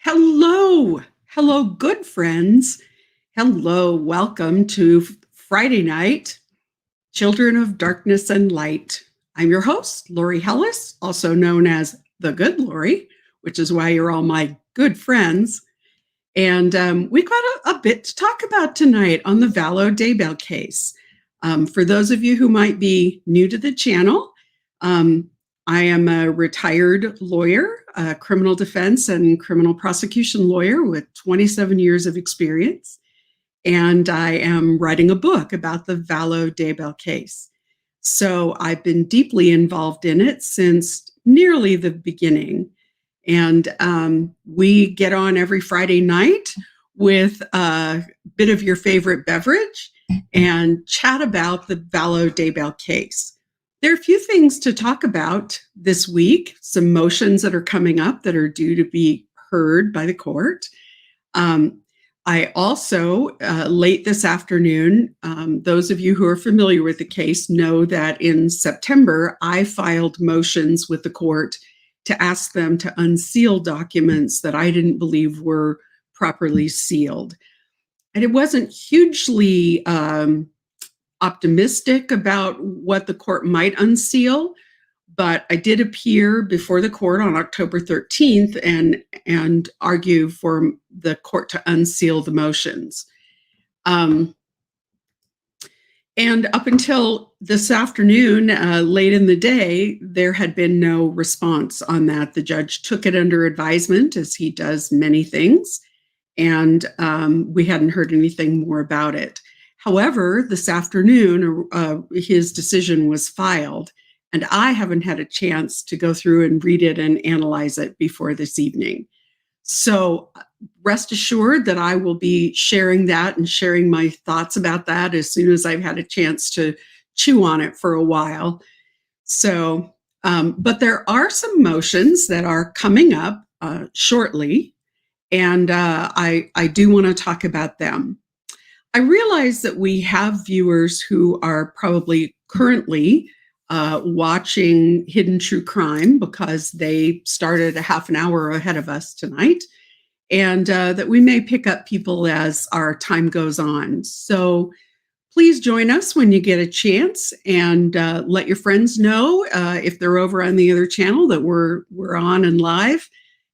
Hello. Hello, good friends. Hello. Welcome to Friday night, Children of Darkness and Light. I'm your host, Lori Hellis, also known as the Good Lori, which is why you're all my good friends. And we've got a bit to talk about tonight on the Vallow Daybell case. For those of you who might be new to the channel, I am a retired lawyer, a criminal defense and criminal prosecution lawyer with 27 years of experience. And I am writing a book about the Vallow Daybell case. So I've been deeply involved in it since nearly the beginning. And we get on every Friday night with a bit of your favorite beverage and chat about the Vallow Daybell case. There are a few things to talk about this week, some motions that are coming up that are due to be heard by the court. I also, late this afternoon, those of you who are familiar with the case know that in September, I filed motions with the court to ask them to unseal documents that I didn't believe were properly sealed. And it wasn't hugely optimistic about what the court might unseal, but I did appear before the court on October 13th and argue for the court to unseal the motions. And up until this afternoon, late in the day, there had been no response on that. The judge took it under advisement, as he does many things, and we hadn't heard anything more about it. However, this afternoon, his decision was filed, and I haven't had a chance to go through and read it and analyze it before this evening. So rest assured that I will be sharing that and sharing my thoughts about that as soon as I've had a chance to chew on it for a while. So, but there are some motions that are coming up shortly, and I do want to talk about them. I realize that we have viewers who are probably currently watching Hidden True Crime because they started a half an hour ahead of us tonight, and that we may pick up people as our time goes on. So please join us when you get a chance, and let your friends know if they're over on the other channel that we're on and live.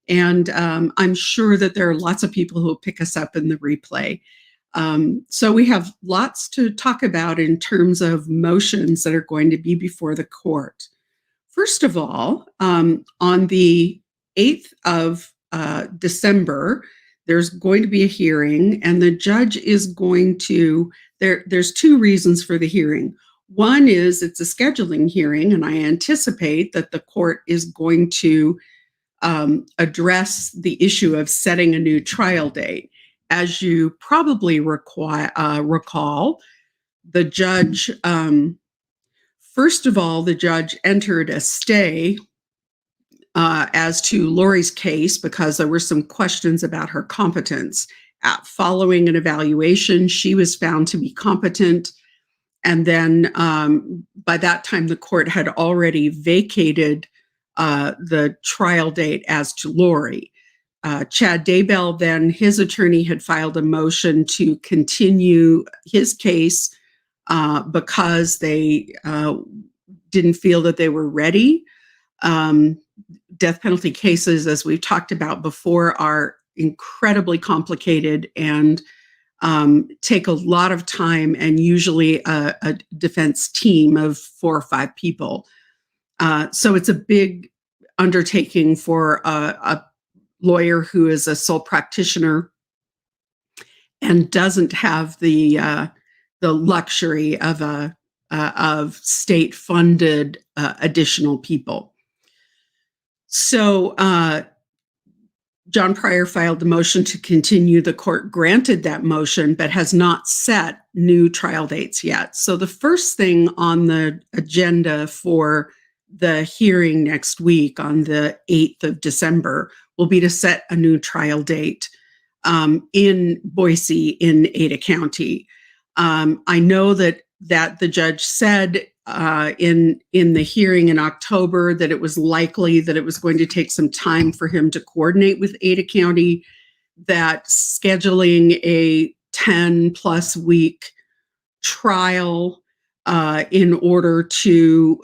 And I'm sure that there are lots of people who will pick us up in the replay. So we have lots to talk about in terms of motions that are going to be before the court. First of all, on the 8th of December, there's going to be a hearing, and the judge is going to, there's two reasons for the hearing. One is it's a scheduling hearing, and I anticipate that the court is going to address the issue of setting a new trial date. As you probably recall, the judge, first of all, the judge entered a stay as to Lori's case because there were some questions about her competence. Following an evaluation, she was found to be competent. And then by that time, the court had already vacated the trial date as to Lori. Chad Daybell, then his attorney, had filed a motion to continue his case because they didn't feel that they were ready. Death penalty cases, as we've talked about before, are incredibly complicated and take a lot of time, and usually a defense team of 4 or 5 people. So it's a big undertaking for a lawyer who is a sole practitioner and doesn't have the luxury of state-funded additional people. So John Pryor filed the motion to continue. The court granted that motion, but has not set new trial dates yet. So the first thing on the agenda for the hearing next week on the 8th of December will be to set a new trial date in Boise in Ada County. I know that the judge said in the hearing in October that it was likely that it was going to take some time for him to coordinate with Ada County, that scheduling a 10+ week trial in order to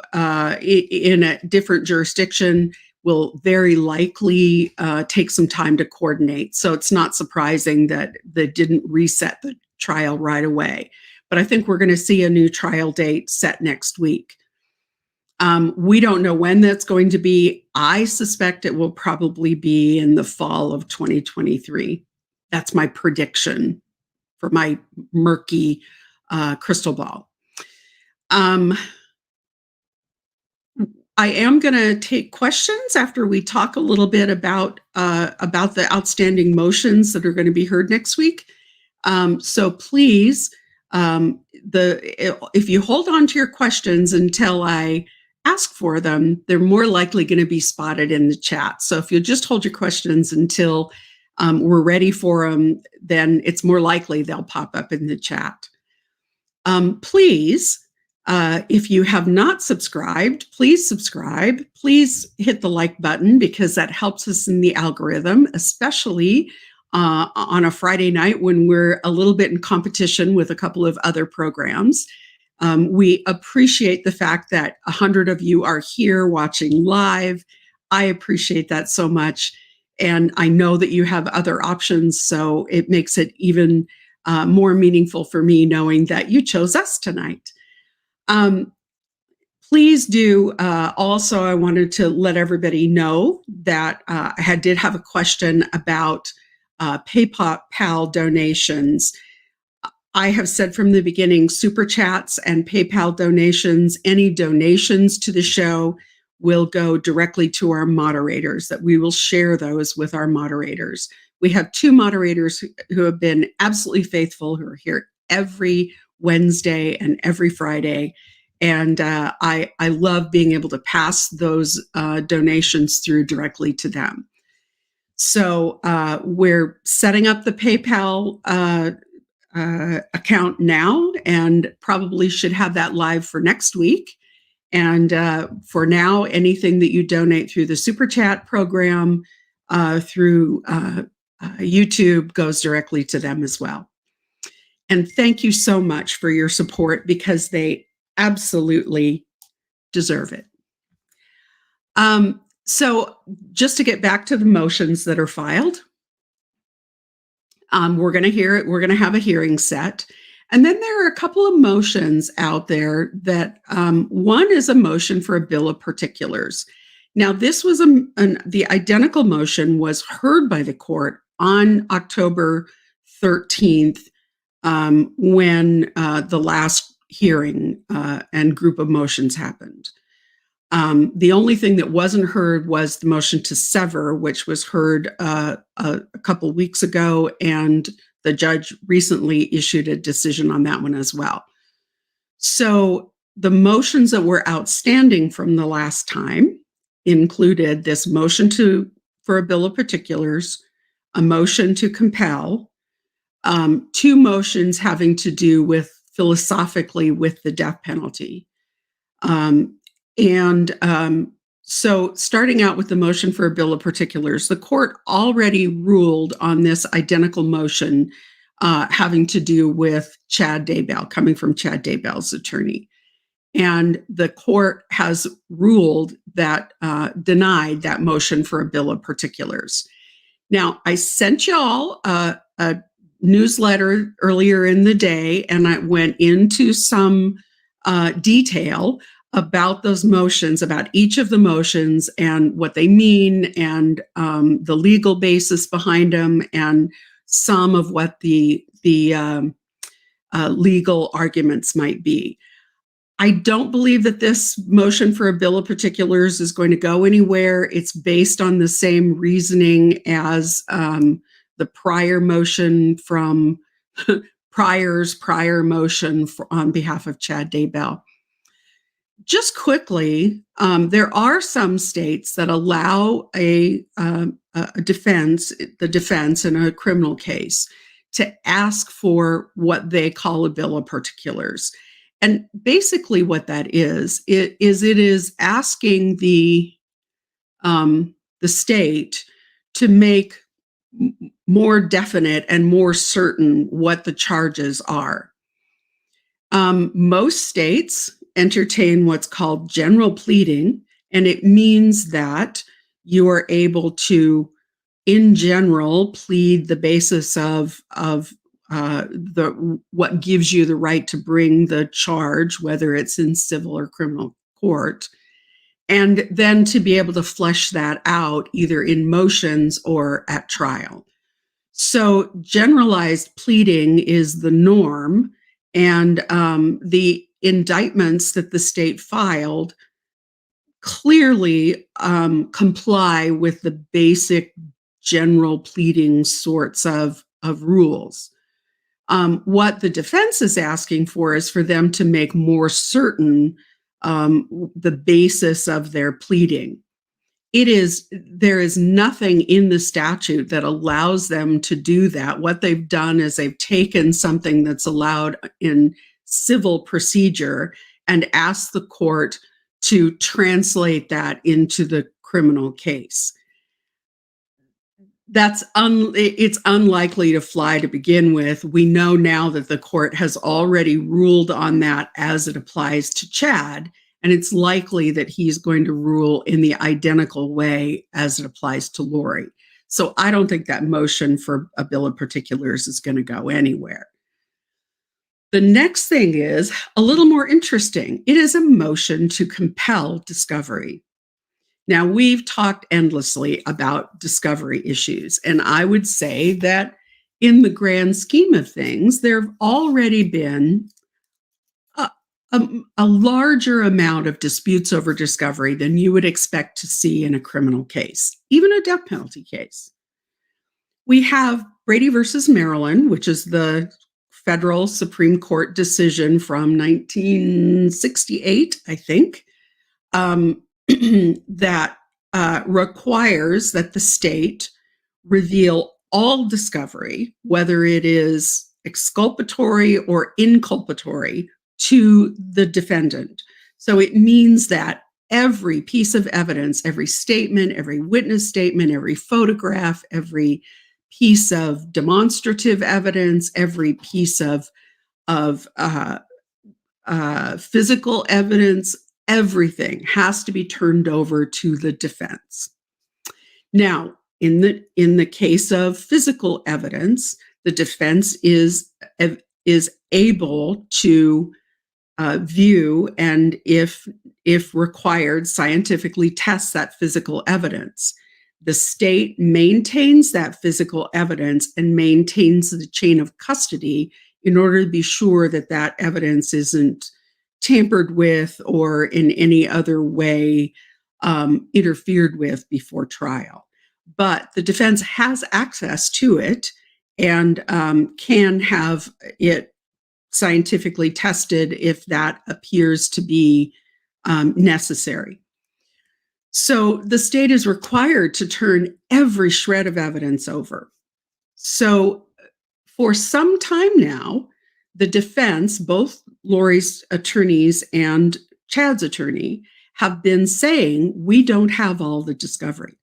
in a different jurisdiction will very likely take some time to coordinate. So it's not surprising that they didn't reset the trial right away. But I think we're going to see a new trial date set next week. We don't know when that's going to be. I suspect it will probably be in the fall of 2023. That's my prediction for my murky crystal ball. I am going to take questions after we talk a little bit about the outstanding motions that are going to be heard next week. So please, if you hold on to your questions until I ask for them, they're more likely going to be spotted in the chat. So if you just hold your questions until we're ready for them, then it's more likely they'll pop up in the chat. Please, if you have not subscribed, please subscribe. Please hit the like button because that helps us in the algorithm, especially on a Friday night when we're a little bit in competition with a couple of other programs. We appreciate the fact that 100 of you are here watching live. I appreciate that so much. And I know that you have other options, so it makes it even more meaningful for me knowing that you chose us tonight. Please do. Also, I wanted to let everybody know that I did have a question about PayPal donations. I have said from the beginning, Super Chats and PayPal donations, any donations to the show will go directly to our moderators, that we will share those with our moderators. We have 2 moderators who have been absolutely faithful, who are here every Wednesday and every Friday. And I love being able to pass those donations through directly to them. So we're setting up the PayPal account now and probably should have that live for next week. And for now, anything that you donate through the Super Chat program, through YouTube, goes directly to them as well. And thank you so much for your support because they absolutely deserve it. So just to get back to the motions that are filed, we're going to have a hearing set. And then there are a couple of motions out there that one is a motion for a bill of particulars. Now, this was the identical motion was heard by the court on October 13th when the last hearing and group of motions happened. The only thing that wasn't heard was the motion to sever, which was heard a couple weeks ago, and the judge recently issued a decision on that one as well. So the motions that were outstanding from the last time included this motion for a bill of particulars, a motion to compel, 2 motions having to do with philosophically with the death penalty. So starting out with the motion for a bill of particulars, the court already ruled on this identical motion having to do with Chad Daybell, coming from Chad Daybell's attorney. And the court has ruled that, denied that motion for a bill of particulars. Now, I sent y'all a newsletter earlier in the day, and I went into some detail about those motions, about each of the motions and what they mean, and the legal basis behind them, and some of what the legal arguments might be. I don't believe that this motion for a bill of particulars is going to go anywhere. It's based on the same reasoning as the prior motion from prior motion on behalf of Chad Daybell. Just quickly, there are some states that allow the defense in a criminal case to ask for what they call a bill of particulars. And basically what that is, it is asking the state to make more definite and more certain what the charges are. Most states entertain what's called general pleading, and it means that you are able to, in general, plead the basis of what gives you the right to bring the charge, whether it's in civil or criminal court, and then to be able to flesh that out either in motions or at trial. So generalized pleading is the norm, and the indictments that the state filed clearly comply with the basic general pleading sorts of rules. What the defense is asking for is for them to make more certain the basis of their pleading. There is nothing in the statute that allows them to do that. What they've done is they've taken something that's allowed in civil procedure and asked the court to translate that into the criminal case. It's unlikely to fly to begin with. We know now that the court has already ruled on that as it applies to Chad, and it's likely that he's going to rule in the identical way as it applies to Lori. So I don't think that motion for a bill of particulars is going to go anywhere. The next thing is a little more interesting. It is a motion to compel discovery. Now, we've talked endlessly about discovery issues, and I would say that in the grand scheme of things, there have already been a larger amount of disputes over discovery than you would expect to see in a criminal case, even a death penalty case. We have Brady versus Maryland, which is the federal Supreme Court decision from 1968, I think, that requires that the state reveal all discovery, whether it is exculpatory or inculpatory, to the defendant. So it means that every piece of evidence, every statement, every witness statement, every photograph, every piece of demonstrative evidence, every piece of physical evidence, everything has to be turned over to the defense. Now, in the case of physical evidence, the defense is able to view and, if required, scientifically test that physical evidence. The state maintains that physical evidence and maintains the chain of custody in order to be sure that that evidence isn't tampered with or in any other way interfered with before trial. But the defense has access to it and can have it scientifically tested if that appears to be necessary. So the state is required to turn every shred of evidence over. So for some time now, the defense, both Lori's attorneys and Chad's attorney, have been saying, we don't have all the discovery.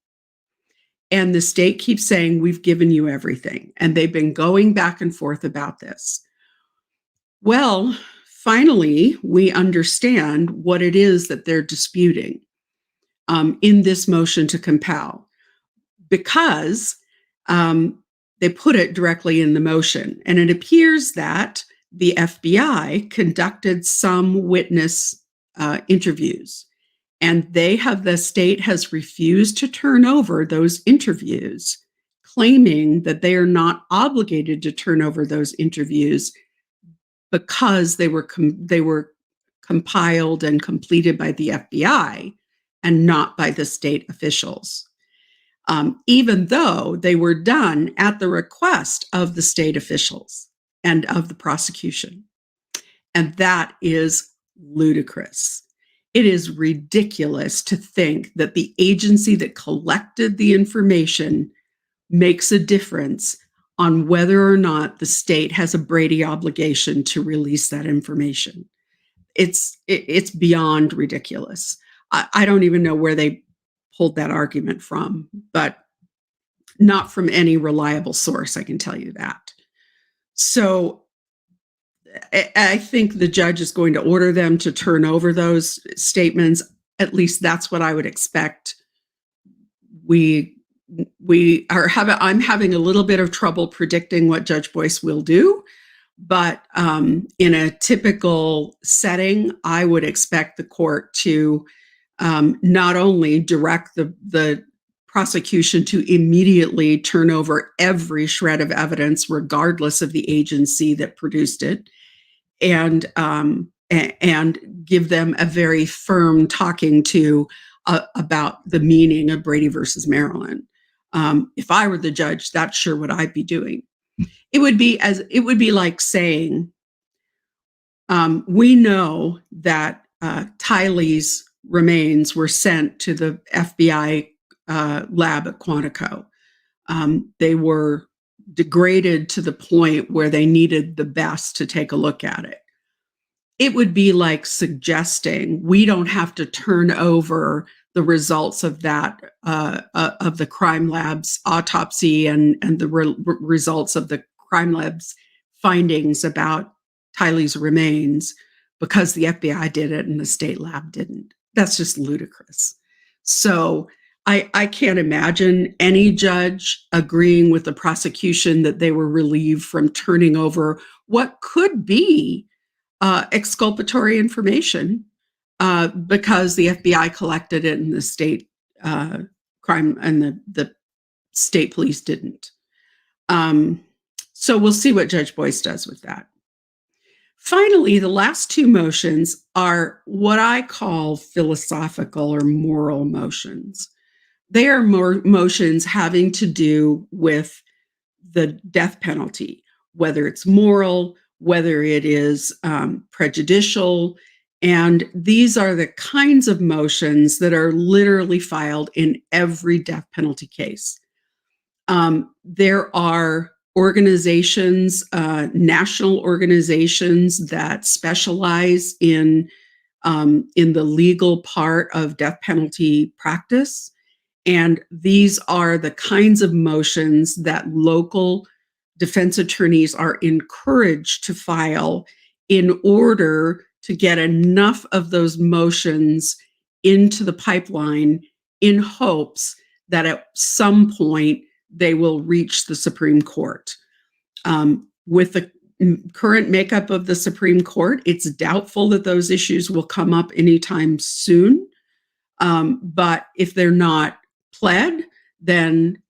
And the state keeps saying, we've given you everything. And they've been going back and forth about this. Well, finally, we understand what it is that they're disputing in this motion to compel, because they put it directly in the motion. And it appears that the FBI conducted some witness interviews, and the state has refused to turn over those interviews, claiming that they are not obligated to turn over those interviews because they were compiled and completed by the FBI and not by the state officials, even though they were done at the request of the state officials and of the prosecution. And that is ludicrous. It is ridiculous to think that the agency that collected the information makes a difference on whether or not the state has a Brady obligation to release that information. it's beyond ridiculous. I don't even know where they pulled that argument from, but not from any reliable source, I can tell you that. So I think the judge is going to order them to turn over those statements. At least that's what I would expect. I'm having a little bit of trouble predicting what Judge Boyce will do, but in a typical setting, I would expect the court to not only direct the prosecution to immediately turn over every shred of evidence, regardless of the agency that produced it, and give them a very firm talking to about the meaning of Brady versus Maryland. If I were the judge, that's sure what I'd be doing. It would be like saying, we know that Tylee's remains were sent to the FBI lab at Quantico. They were degraded to the point where they needed the best to take a look at it. It would be like suggesting we don't have to turn over the results of that of the crime lab's autopsy and the results of the crime lab's findings about Tylee's remains because the FBI did it and the state lab didn't. That's just ludicrous. So I can't imagine any judge agreeing with the prosecution that they were relieved from turning over what could be exculpatory information because the FBI collected it and the state crime and the state police didn't. So we'll see what Judge Boyce does with that. Finally, the last two motions are what I call philosophical or moral motions. They are motions having to do with the death penalty, whether it's moral, whether it is prejudicial. And these are the kinds of motions that are literally filed in every death penalty case. There are organizations, national organizations that specialize in the legal part of death penalty practice. And these are the kinds of motions that local defense attorneys are encouraged to file in order to get enough of those motions into the pipeline in hopes that at some point they will reach the Supreme Court. With the current makeup of the Supreme Court, it's doubtful that those issues will come up anytime soon. But if they're not pled, then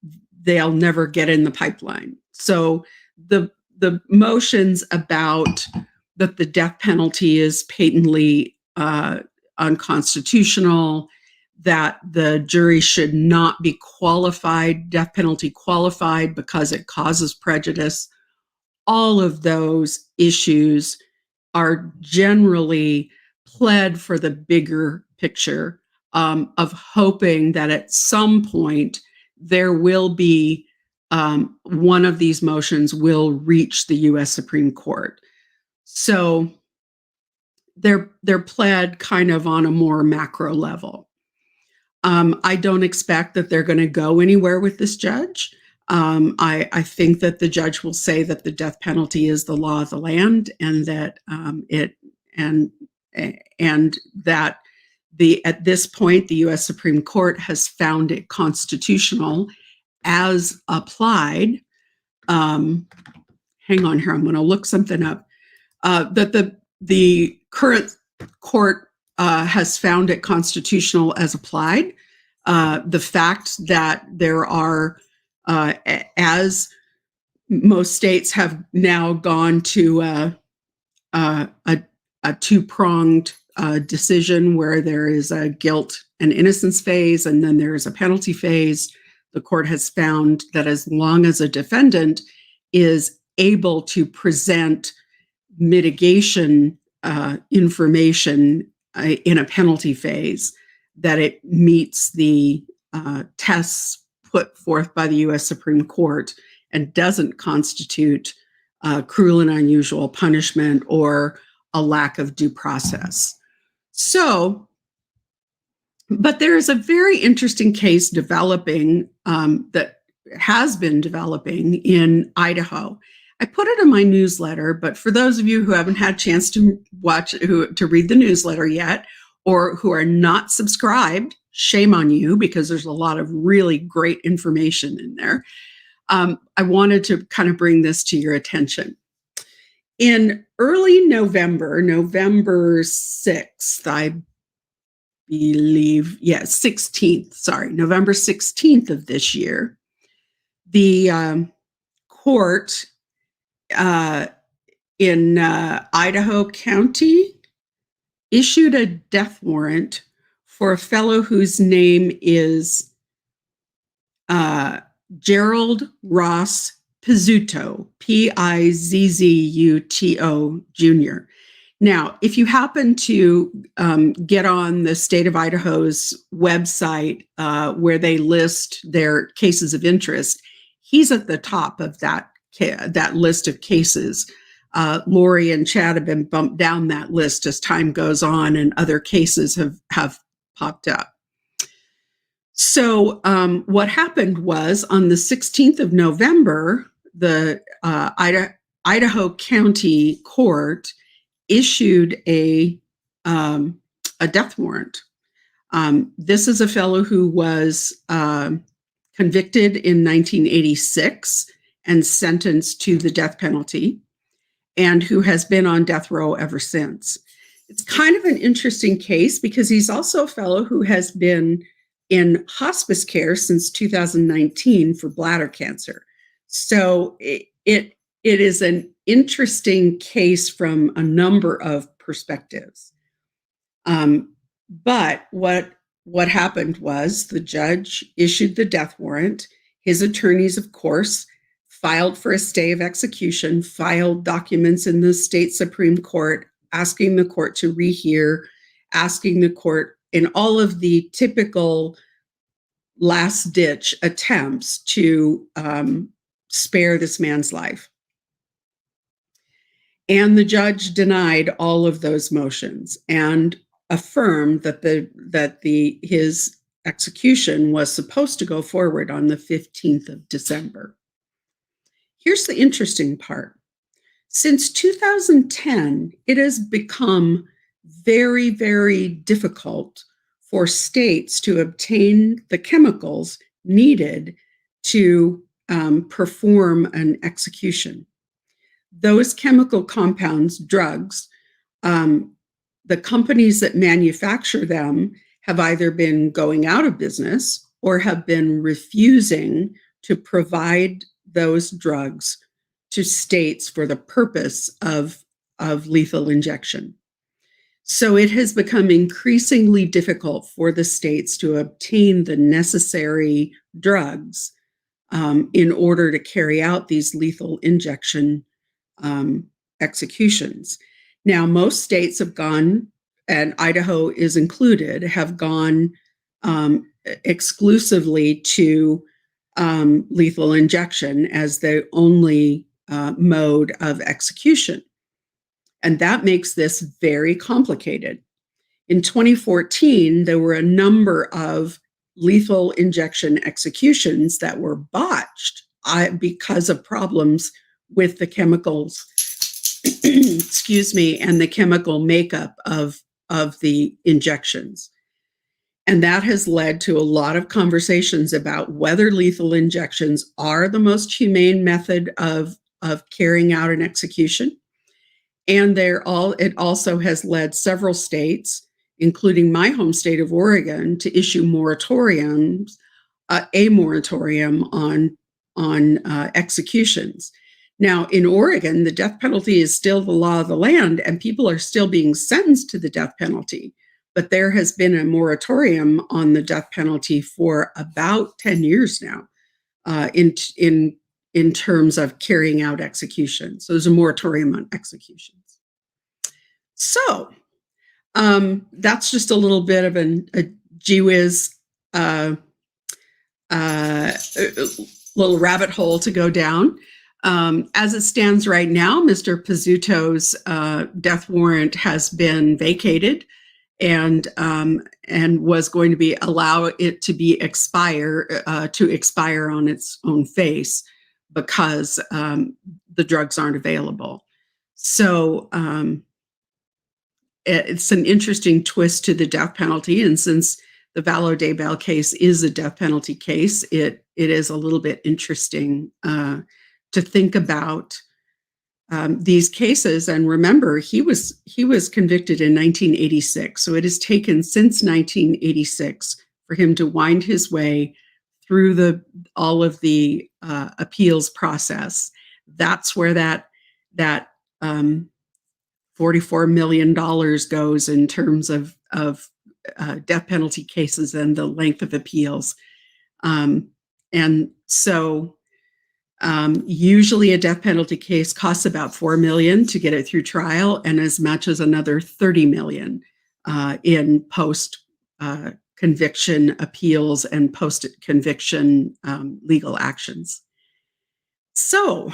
they'll never get in the pipeline. So the motions about that the death penalty is patently unconstitutional, that the jury should not be qualified, death penalty qualified because it causes prejudice, all of those issues are generally pled for the bigger picture of hoping that at some point there will be one of these motions will reach the U.S. Supreme Court. So they're pled kind of on a more macro level. I don't expect that they're going to go anywhere with this judge. I think that the judge will say that the death penalty is the law of the land, and that that at this point the U.S. Supreme Court has found it constitutional as applied. Hang on here, I'm going to look something up. That the current court has found it constitutional as applied. The fact that there are, as most states have now gone to a two-pronged decision where there is a guilt and innocence phase and then there is a penalty phase, the court has found that as long as a defendant is able to present mitigation information in a penalty phase, that it meets the tests put forth by the U.S. Supreme Court and doesn't constitute cruel and unusual punishment or a lack of due process. So, but there is a very interesting case developing that has been developing in Idaho. I put it in my newsletter, but for those of you who haven't had a chance to to read the newsletter yet, or who are not subscribed, shame on you, because there's a lot of really great information in there. I wanted to kind of bring this to your attention. In early November, November 6th, I believe, 16th, sorry, November 16th of this year, the court in Idaho County issued a death warrant for a fellow whose name is Gerald Ross Pizzuto, Pizzuto Jr. Now, if you happen to get on the state of Idaho's website where they list their cases of interest, he's at the top of that list of cases. Lori and Chad have been bumped down that list as time goes on, and other cases have popped up. So what happened was on the 16th of November, the Idaho County Court issued a death warrant. This is a fellow who was convicted in 1986 and sentenced to the death penalty, and who has been on death row ever since. It's kind of an interesting case because he's also a fellow who has been in hospice care since 2019 for bladder cancer. So it is an interesting case from a number of perspectives. But what happened was the judge issued the death warrant. His attorneys, of course, filed for a stay of execution, filed documents in the state Supreme Court, asking the court to rehear, asking the court in all of the typical last-ditch attempts to spare this man's life. And the judge denied all of those motions and affirmed that his execution was supposed to go forward on the 15th of December. Here's the interesting part. Since 2010, it has become very, very difficult for states to obtain the chemicals needed to perform an execution. Those chemical compounds, drugs, the companies that manufacture them have either been going out of business or have been refusing to provide those drugs to states for the purpose of lethal injection. So it has become increasingly difficult for the states to obtain the necessary drugs in order to carry out these lethal injection executions. Now, most states have gone, and Idaho is included, have gone exclusively to lethal injection as the only mode of execution. And that makes this very complicated. In 2014, there were a number of lethal injection executions that were botched because of problems with the chemicals, excuse me, and the chemical makeup of the injections. And that has led to a lot of conversations about whether lethal injections are the most humane method of carrying out an execution. And it also has led several states, including my home state of Oregon, to issue moratoriums, a moratorium on executions. Now, in Oregon, the death penalty is still the law of the land, and people are still being sentenced to the death penalty. But there has been a moratorium on the death penalty for about 10 years now, in terms of carrying out execution. So there's a moratorium on executions. So that's just a little bit of a gee whiz, little rabbit hole to go down. As it stands right now, Mr. Pizzuto's death warrant has been vacated and was going to be allow it to be expire on its own face because the drugs aren't available. So it's an interesting twist to the death penalty, and since the Vallow Daybell case is a death penalty case, it is a little bit interesting to think about these cases. And remember, he was convicted in 1986, so it has taken since 1986 for him to wind his way through all of the appeals process. That's where that $44 million goes in terms of death penalty cases and the length of appeals. And so usually a death penalty case costs about $4 million to get it through trial, and as much as another $30 million in post conviction appeals and post conviction legal actions. So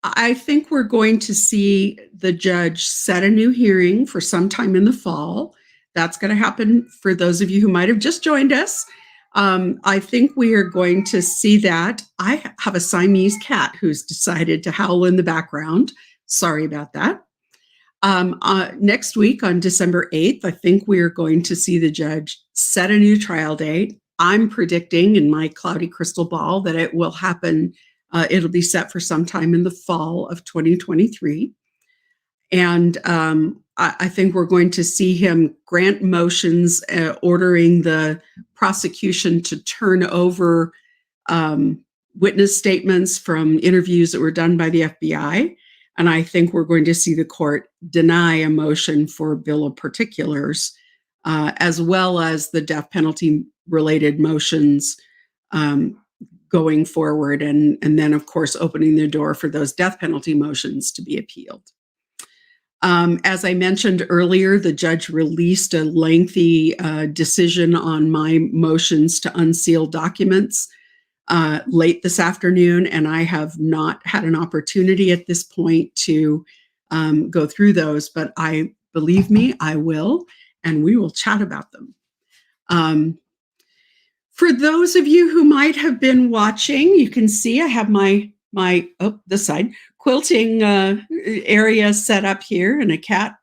I think we're going to see the judge set a new hearing for sometime in the fall. That's going to happen for those of you who might have just joined us. I think we are going to see that. I have a Siamese cat who's decided to howl in the background. Sorry about that. Next week on December 8th, I think we are going to see the judge set a new trial date. I'm predicting in my cloudy crystal ball that it will happen. It'll be set for sometime in the fall of 2023. And I think we're going to see him grant motions ordering the prosecution to turn over witness statements from interviews that were done by the FBI. And I think we're going to see the court deny a motion for bill of particulars, as well as the death penalty related motions going forward. And then, of course, opening the door for those death penalty motions to be appealed. As I mentioned earlier, the judge released a lengthy decision on my motions to unseal documents late this afternoon, and I have not had an opportunity at this point to go through those, but believe me, I will, and we will chat about them. For those of you who might have been watching, you can see I have my this side quilting area set up here, and a cat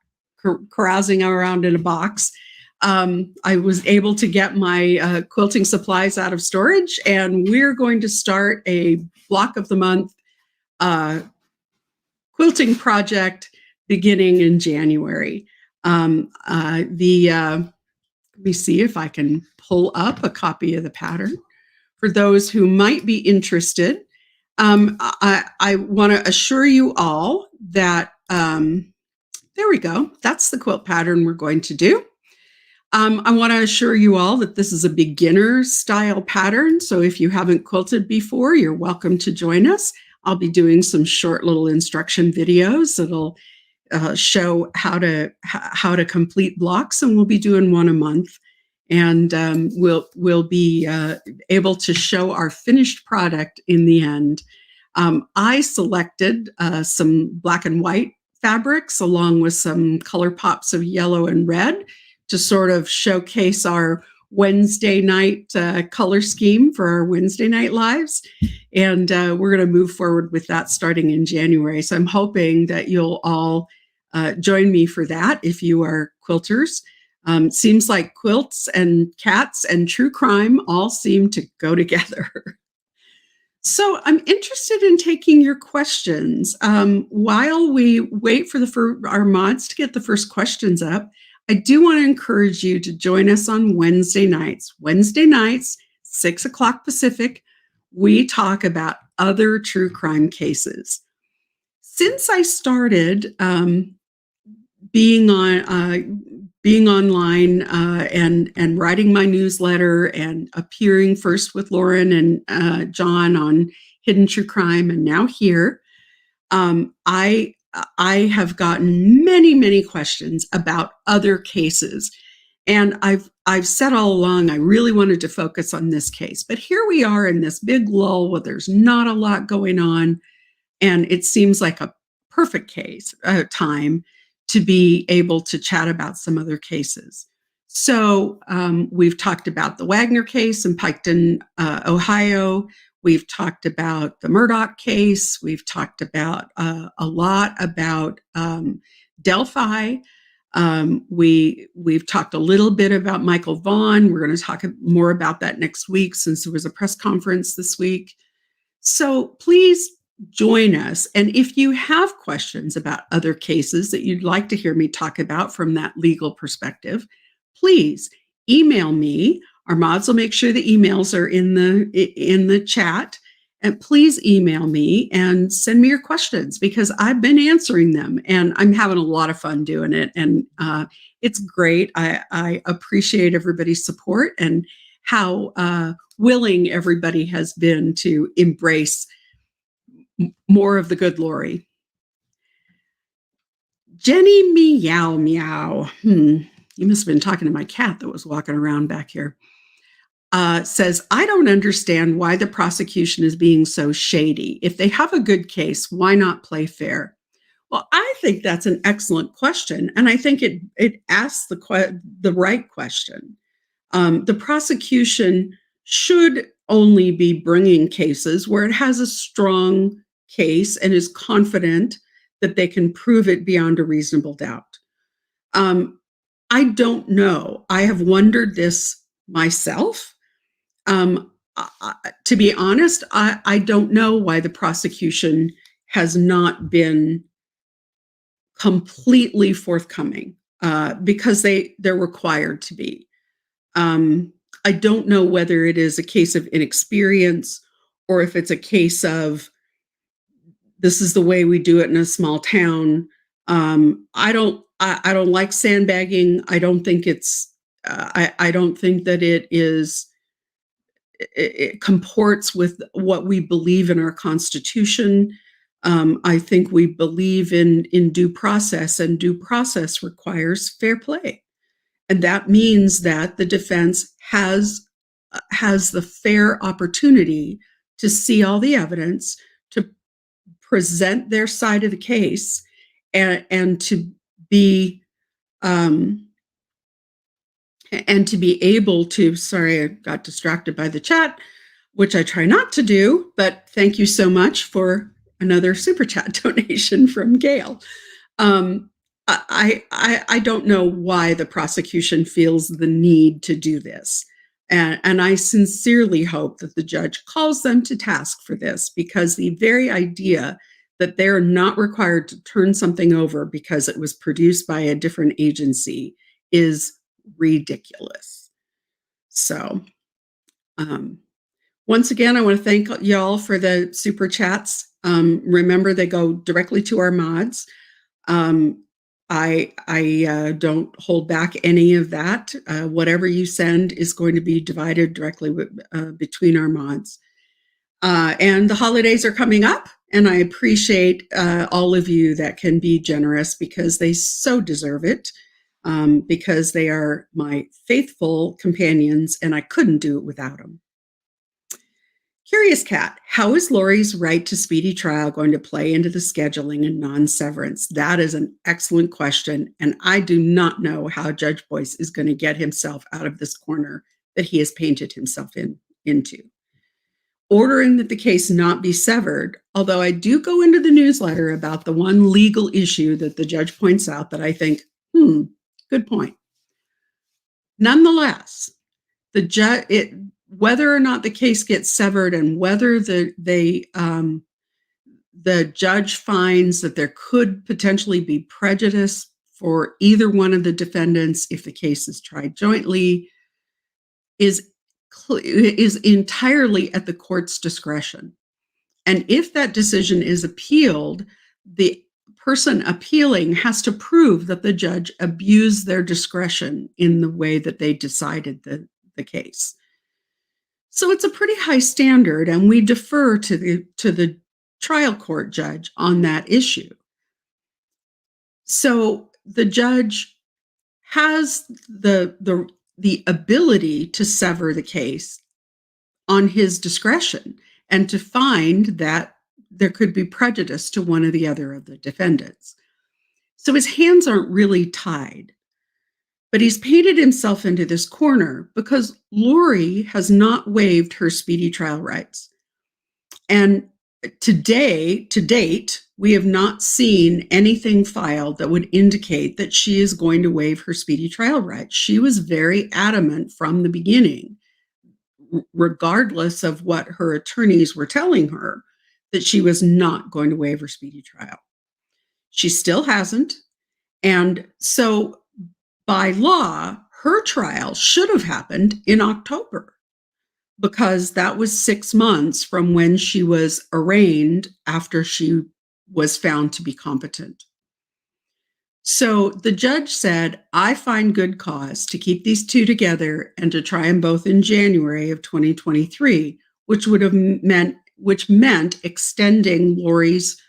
carousing around in a box. I was able to get my quilting supplies out of storage, and we're going to start a block of the month quilting project beginning in January. Let me see if I can pull up a copy of the pattern for those who might be interested. I want to assure you all that, there we go. That's the quilt pattern we're going to do. I want to assure you all that this is a beginner style pattern. So if you haven't quilted before, you're welcome to join us. I'll be doing some short little instruction videos that'll show how to complete blocks, and we'll be doing one a month. And we'll be able to show our finished product in the end. I selected some black and white fabrics along with some color pops of yellow and red to sort of showcase our Wednesday night color scheme for our Wednesday night lives. And we're going to move forward with that starting in January. So I'm hoping that you'll all join me for that if you are quilters. Seems like quilts and cats and true crime all seem to go together. So I'm interested in taking your questions. While we wait for our mods to get the first questions up, I do want to encourage you to join us on Wednesday nights. Wednesday nights, 6 o'clock Pacific, we talk about other true crime cases. Since I started being online and writing my newsletter and appearing first with Lauren and John on Hidden True Crime and now here, I have gotten many questions about other cases. And I've said all along, I really wanted to focus on this case, but here we are in this big lull where there's not a lot going on. And it seems like a perfect time to be able to chat about some other cases. So we've talked about the Wagner case in Piketon, Ohio. We've talked about the Murdoch case. We've talked about a lot about Delphi. We've talked a little bit about Michael Vaughn. We're going to talk more about that next week since there was a press conference this week. So please join us. And if you have questions about other cases that you'd like to hear me talk about from that legal perspective, please email me. Our mods will make sure the emails are in the chat. And please email me and send me your questions because I've been answering them and I'm having a lot of fun doing it. And it's great. I appreciate everybody's support and how willing everybody has been to embrace more of the good Lori. Jenny Meow Meow. You must have been talking to my cat that was walking around back here. Says, I don't understand why the prosecution is being so shady. If they have a good case, why not play fair? Well, I think that's an excellent question. And I think it asks the right question. The prosecution should only be bringing cases where it has a strong case and is confident that they can prove it beyond a reasonable doubt. I don't know. I have wondered this myself. To be honest, I don't know why the prosecution has not been completely forthcoming because they're required to be. I don't know whether it is a case of inexperience or if it's a case of this is the way we do it in a small town. I don't like sandbagging. I don't think it's. I don't think that it comports with what we believe in our Constitution. I think we believe in due process, and due process requires fair play. And that means that the defense has the fair opportunity to see all the evidence, to present their side of the case, and to be able to. Sorry, I got distracted by the chat, which I try not to do. But thank you so much for another super chat donation from Gail. I don't know why the prosecution feels the need to do this. And I sincerely hope that the judge calls them to task for this, because the very idea that they're not required to turn something over because it was produced by a different agency is ridiculous. So once again, I want to thank y'all for the super chats. Remember, they go directly to our mods. I don't hold back any of that. Whatever you send is going to be divided directly between our mods. And the holidays are coming up, and I appreciate all of you that can be generous because they so deserve it, because they are my faithful companions, and I couldn't do it without them. Curious Cat, how is Lori's right to speedy trial going to play into the scheduling and non-severance? That is an excellent question, and I do not know how Judge Boyce is going to get himself out of this corner that he has painted himself into. Ordering that the case not be severed, although I do go into the newsletter about the one legal issue that the judge points out that I think, good point. Nonetheless, whether or not the case gets severed and whether the judge finds that there could potentially be prejudice for either one of the defendants if the case is tried jointly is entirely at the court's discretion. And if that decision is appealed, the person appealing has to prove that the judge abused their discretion in the way that they decided the case. So it's a pretty high standard, and we defer to the trial court judge on that issue. So the judge has the the ability to sever the case on his discretion and to find that there could be prejudice to one or the other of the defendants. So his hands aren't really tied, but he's painted himself into this corner because Lori has not waived her speedy trial rights. And to date, we have not seen anything filed that would indicate that she is going to waive her speedy trial rights. She was very adamant from the beginning, regardless of what her attorneys were telling her, that she was not going to waive her speedy trial. She still hasn't. And so by law, her trial should have happened in October, because that was 6 months from when she was arraigned after she was found to be competent. So the judge said, I find good cause to keep these two together and to try them both in January of 2023, which meant extending Lori's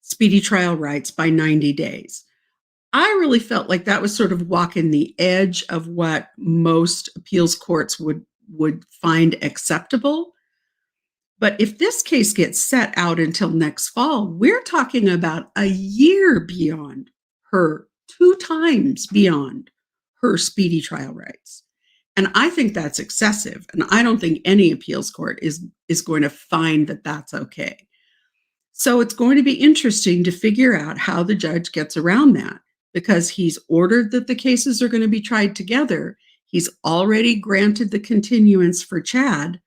speedy trial rights by 90 days. I really felt like that was sort of walking the edge of what most appeals courts would find acceptable. But if this case gets set out until next fall, we're talking about a year beyond her, 2 times beyond her speedy trial rights. And I think that's excessive. And I don't think any appeals court is going to find that that's okay. So it's going to be interesting to figure out how the judge gets around that, because he's ordered that the cases are going to be tried together. He's already granted the continuance for Chad.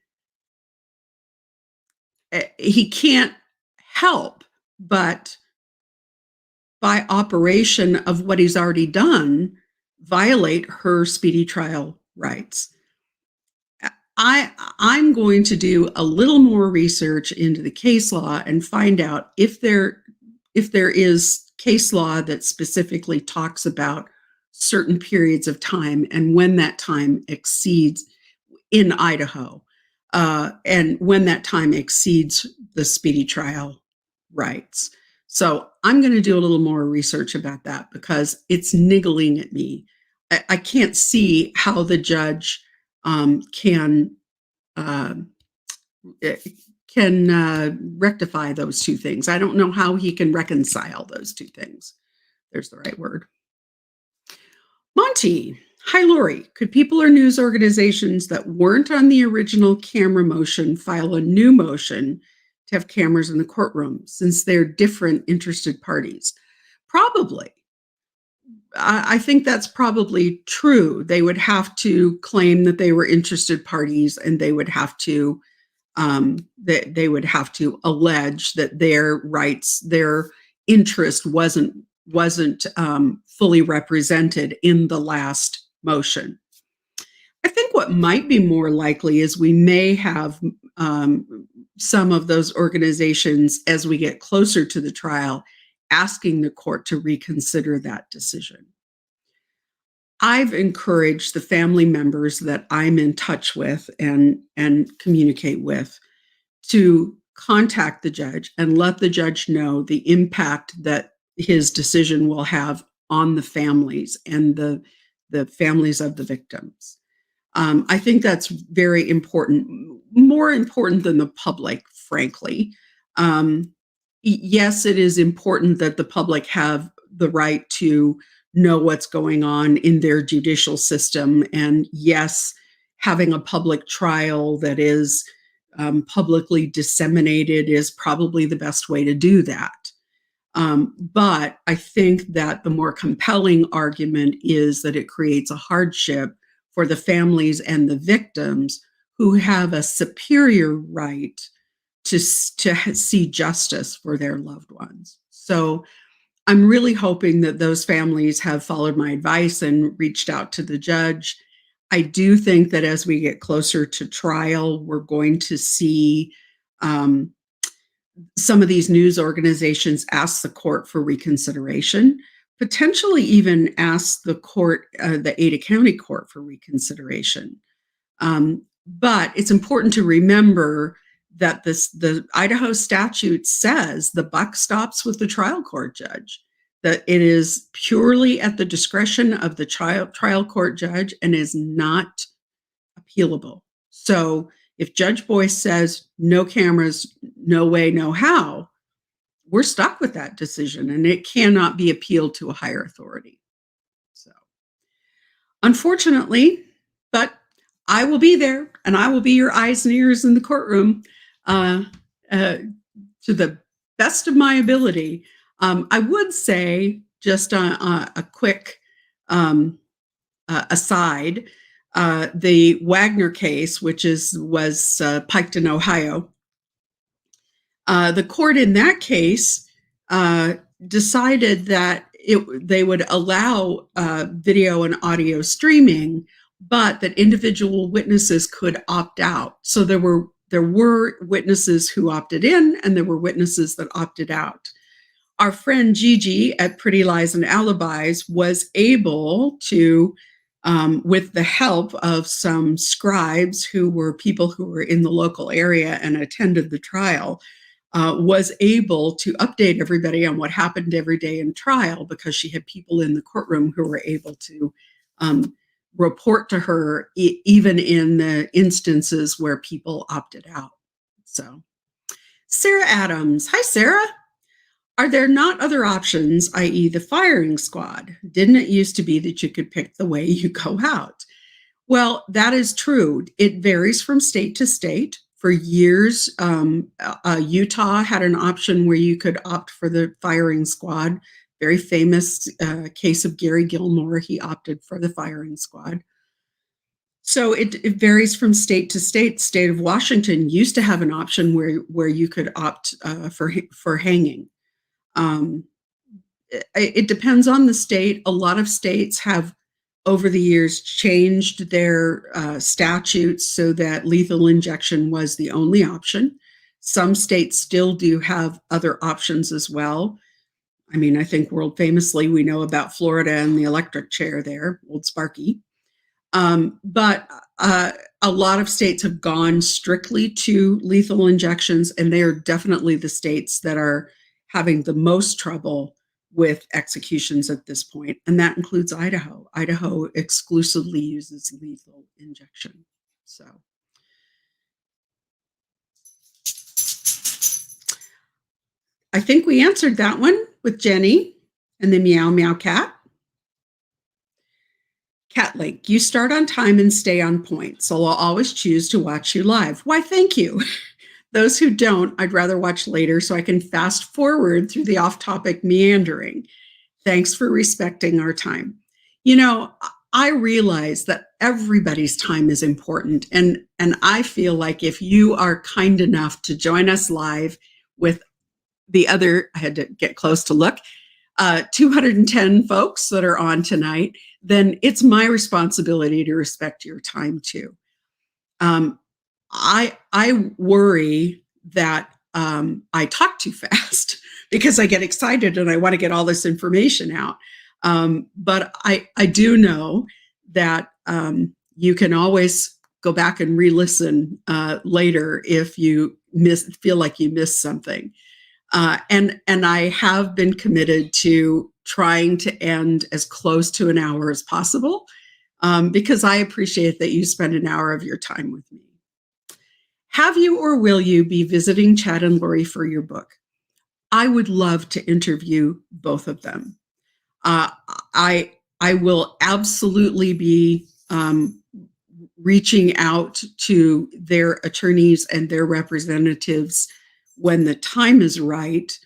He can't help but, by operation of what he's already done, violate her speedy trial rights. I'm going to do a little more research into the case law and find out if there is case law that specifically talks about certain periods of time and when that time exceeds in Idaho, and when that time exceeds the speedy trial rights. So I'm going to do a little more research about that, because it's niggling at me. I can't see how the judge can rectify those two things. I don't know how he can reconcile those two things. There's the right word. Monty, hi Lori. Could people or news organizations that weren't on the original camera motion file a new motion to have cameras in the courtroom, since they're different interested parties? Probably. I think that's probably true. They would have to claim that they were interested parties, and they would have to allege that their rights, their interest wasn't fully represented in the last motion. I think what might be more likely is we may have some of those organizations, as we get closer to the trial, asking the court to reconsider that decision. I've encouraged the family members that I'm in touch with and communicate with to contact the judge and let the judge know the impact that his decision will have on the families and the families of the victims. I think that's very important, more important than the public, frankly. Yes, it is important that the public have the right to know what's going on in their judicial system. And yes, having a public trial that is publicly disseminated is probably the best way to do that. But I think that the more compelling argument is that it creates a hardship for the families and the victims who have a superior right to see justice for their loved ones. So I'm really hoping that those families have followed my advice and reached out to the judge. I do think that as we get closer to trial, we're going to see some of these news organizations ask the court for reconsideration, potentially even ask the court, the Ada County Court, for reconsideration. But it's important to remember that the Idaho statute says the buck stops with the trial court judge, that it is purely at the discretion of the trial court judge and is not appealable. So if Judge Boyce says no cameras, no way, no how, we're stuck with that decision and it cannot be appealed to a higher authority. So unfortunately, but I will be there and I will be your eyes and ears in the courtroom to the best of my ability. I would say, just a quick aside, the Wagner case, which was piked in Ohio, the court in that case decided that they would allow video and audio streaming, but that individual witnesses could opt out. So there were witnesses who opted in and there were witnesses that opted out. Our friend Gigi at Pretty Lies and Alibis was able to, with the help of some scribes who were people who were in the local area and attended the trial, was able to update everybody on what happened every day in trial because she had people in the courtroom who were able to report to her even in the instances where people opted out. So, Sarah Adams. Hi, Sarah. Are there not other options, i.e. the firing squad? Didn't it used to be that you could pick the way you go out? Well, that is true. It varies from state to state. For years, Utah had an option where you could opt for the firing squad. Very famous case of Gary Gilmore. He opted for the firing squad. So it varies from state to state. State of Washington used to have an option where you could opt for hanging. It depends on the state. A lot of states have, over the years, changed their statutes so that lethal injection was the only option. Some states still do have other options as well. I mean, I think world famously, we know about Florida and the electric chair there, Old Sparky. But a lot of states have gone strictly to lethal injections, and they are definitely the states that are having the most trouble with executions at this point, and that includes Idaho. Idaho exclusively uses lethal injection. So I think we answered that one with Jenny and the Meow Meow Cat. Cat Lake, you start on time and stay on point, so I'll always choose to watch you live. Why, thank you. Those who don't, I'd rather watch later so I can fast forward through the off-topic meandering. Thanks for respecting our time. You know, I realize that everybody's time is important, and I feel like if you are kind enough to join us live with the other, I had to get close to look, 210 folks that are on tonight, then it's my responsibility to respect your time too. I worry that I talk too fast because I get excited and I want to get all this information out. But I do know that you can always go back and re-listen later if you feel like you missed something. And I have been committed to trying to end as close to an hour as possible because I appreciate that you spend an hour of your time with me. Have you or will you be visiting Chad and Lori for your book? I would love to interview both of them. I will absolutely be reaching out to their attorneys and their representatives when the time is right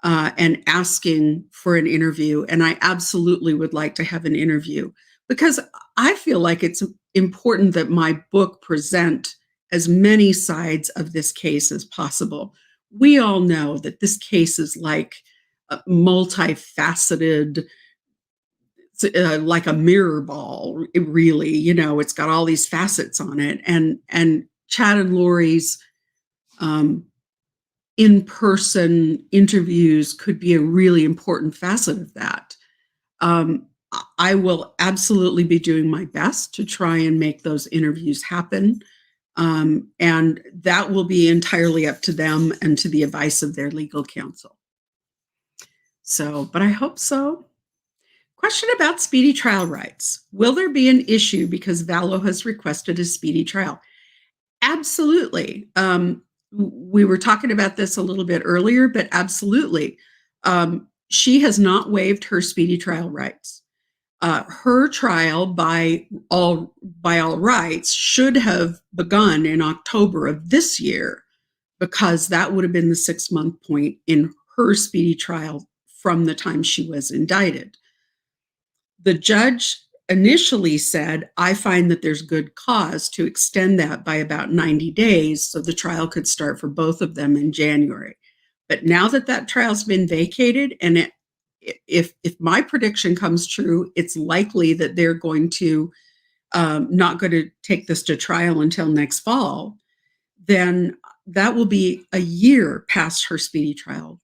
and asking for an interview. And I absolutely would like to have an interview because I feel like it's important that my book present as many sides of this case as possible. We all know that this case is like multifaceted, like a mirror ball, really. You know, it's got all these facets on it. And Chad and Lori's in-person interviews could be a really important facet of that. I will absolutely be doing my best to try and make those interviews happen. And that will be entirely up to them and to the advice of their legal counsel. So, but I hope so. Question about speedy trial rights. Will there be an issue because Vallow has requested a speedy trial? Absolutely. We were talking about this a little bit earlier, but absolutely. She has not waived her speedy trial rights. Her trial by all rights should have begun in October of this year, because that would have been the 6-month point in her speedy trial from the time she was indicted. The judge initially said, I find that there's good cause to extend that by about 90 days so the trial could start for both of them in January. But now that that trial's been vacated, and if my prediction comes true, it's likely that they're going to not going to take this to trial until next fall, then that will be a year past her speedy trial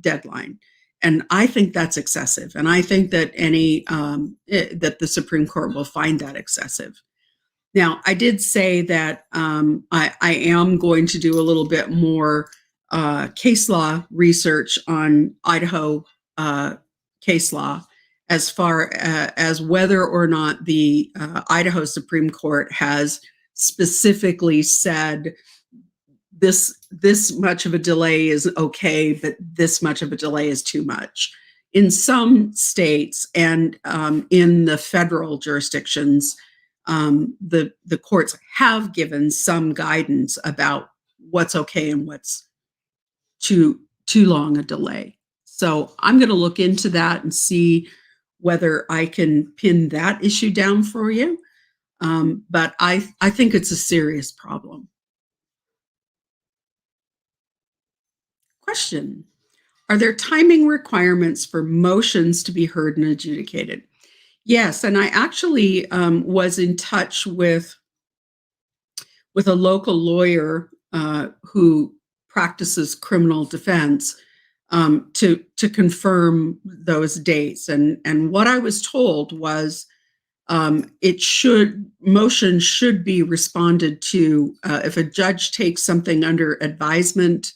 deadline. And I think that's excessive. And I think that that the Supreme Court will find that excessive. Now, I did say that I am going to do a little bit more case law research on Idaho case law, as far as whether or not the Idaho Supreme Court has specifically said this much of a delay is okay, but this much of a delay is too much. In some states and in the federal jurisdictions, the courts have given some guidance about what's okay and what's too long a delay. So I'm going to look into that and see whether I can pin that issue down for you. But I think it's a serious problem. Question: are there timing requirements for motions to be heard and adjudicated? Yes, and I actually was in touch with a local lawyer who practices criminal defense to confirm those dates. And what I was told was motion should be responded to if a judge takes something under advisement.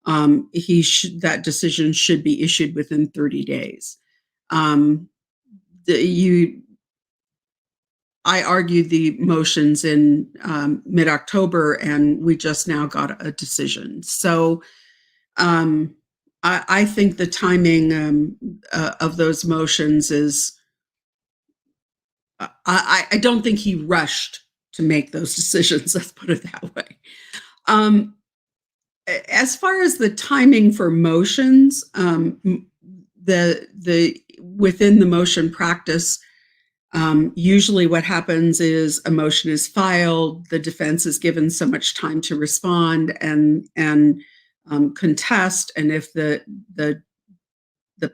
That decision should be issued within 30 days. I argued the motions in mid-October, and we just now got a decision. So I think the timing of those motions is, I don't think he rushed to make those decisions. Let's put it that way. As far as the timing for motions, the within the motion practice, usually what happens is a motion is filed, the defense is given so much time to respond and contest, and if the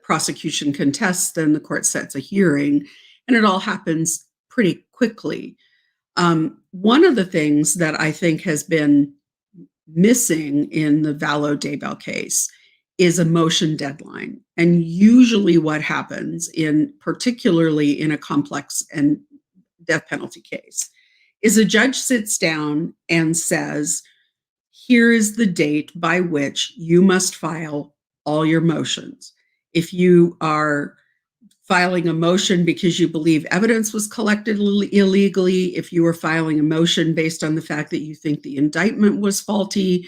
prosecution contests, then the court sets a hearing, and it all happens pretty quickly. One of the things that I think has been missing in the Vallow-Daybell case is a motion deadline. And usually what happens particularly in a complex and death penalty case, is a judge sits down and says, here is the date by which you must file all your motions. If you are filing a motion because you believe evidence was collected illegally, if you are filing a motion based on the fact that you think the indictment was faulty,